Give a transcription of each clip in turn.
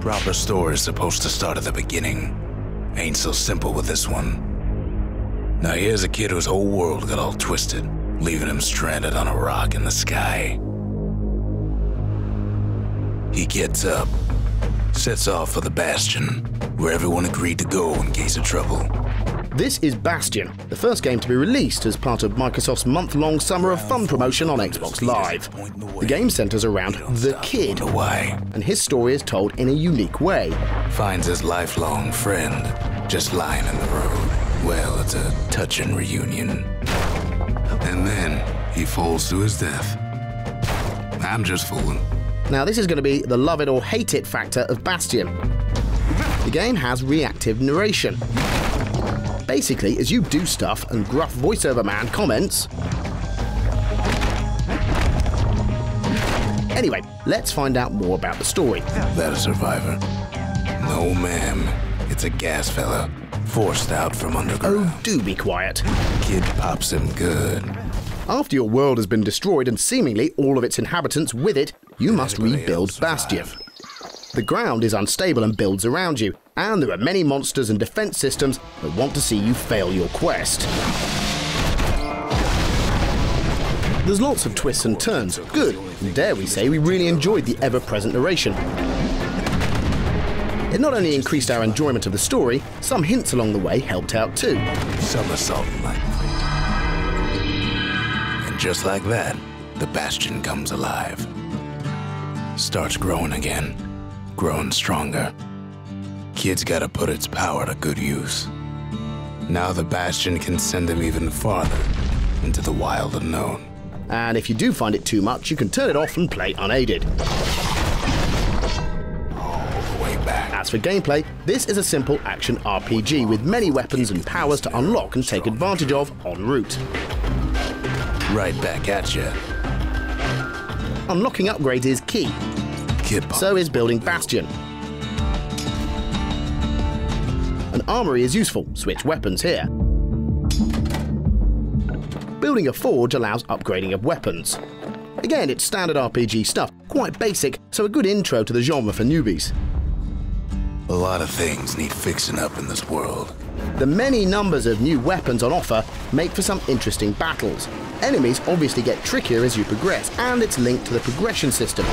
Proper story is supposed to start at the beginning. Ain't so simple with this one. Now here's a kid whose whole world got all twisted, leaving him stranded on a rock in the sky. He gets up, sets off for the Bastion, where everyone agreed to go in case of trouble. This is Bastion, the first game to be released as part of Microsoft's month-long Summer of Fun promotion on Xbox Live. The game centers around the kid, and his story is told in a unique way. Finds his lifelong friend just lying in the road. Well, it's a touching reunion. And then he falls to his death. I'm just fooling. Now this is going to be the love it or hate it factor of Bastion. The game has reactive narration. Basically, as you do stuff and gruff voiceover man comments. Anyway, let's find out more about the story. That a survivor? No, ma'am. It's a gas fella, forced out from underground. Oh, do be quiet. Kid pops him good. After your world has been destroyed and seemingly all of its inhabitants with it, you must rebuild Bastion. The ground is unstable and builds around you, and there are many monsters and defense systems that want to see you fail your quest. There's lots of twists and turns, good, and dare we say we really enjoyed the ever-present narration. It not only increased our enjoyment of the story, some hints along the way helped out too. Somersault like. And just like that, the Bastion comes alive. Starts growing again, growing stronger. Kid's gotta put its power to good use. Now the Bastion can send him even farther into the wild unknown. And if you do find it too much, you can turn it off and play unaided. As for gameplay, this is a simple action RPG with many weapons and powers to unlock and take advantage of en route. Right back at you. Unlocking upgrades is key. So is building Bastion. An armory is useful, switch weapons here. Building a forge allows upgrading of weapons. Again, it's standard RPG stuff, quite basic, so a good intro to the genre for newbies. A lot of things need fixing up in this world. The many numbers of new weapons on offer make for some interesting battles. Enemies obviously get trickier as you progress, and it's linked to the progression system.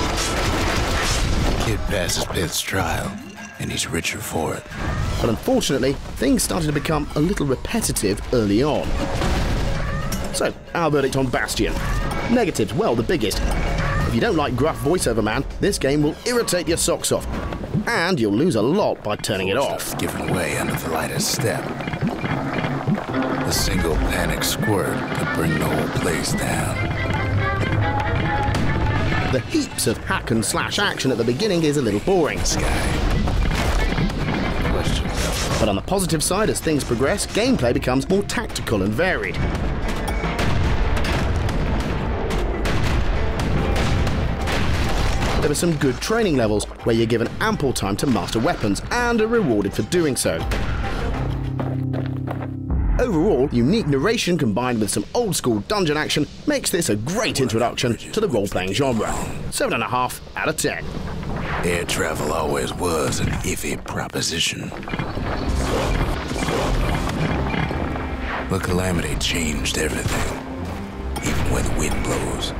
Kid passes Pith's trial, and he's richer for it. But unfortunately, things started to become a little repetitive early on. So, our verdict on Bastion. Negatives, well, the biggest. If you don't like gruff voiceover man, this game will irritate your socks off. And you'll lose a lot by turning it off. Giving way under the lightest step. A single panic squirt could bring the whole place down. The heaps of hack and slash action at the beginning is a little boring. But on the positive side, as things progress, gameplay becomes more tactical and varied. There are some good training levels where you're given ample time to master weapons and are rewarded for doing so. Overall, unique narration combined with some old-school dungeon action makes this a great introduction to the role-playing genre. 7.5 out of 10. Air travel always was an iffy proposition. The Calamity changed everything, even where the wind blows.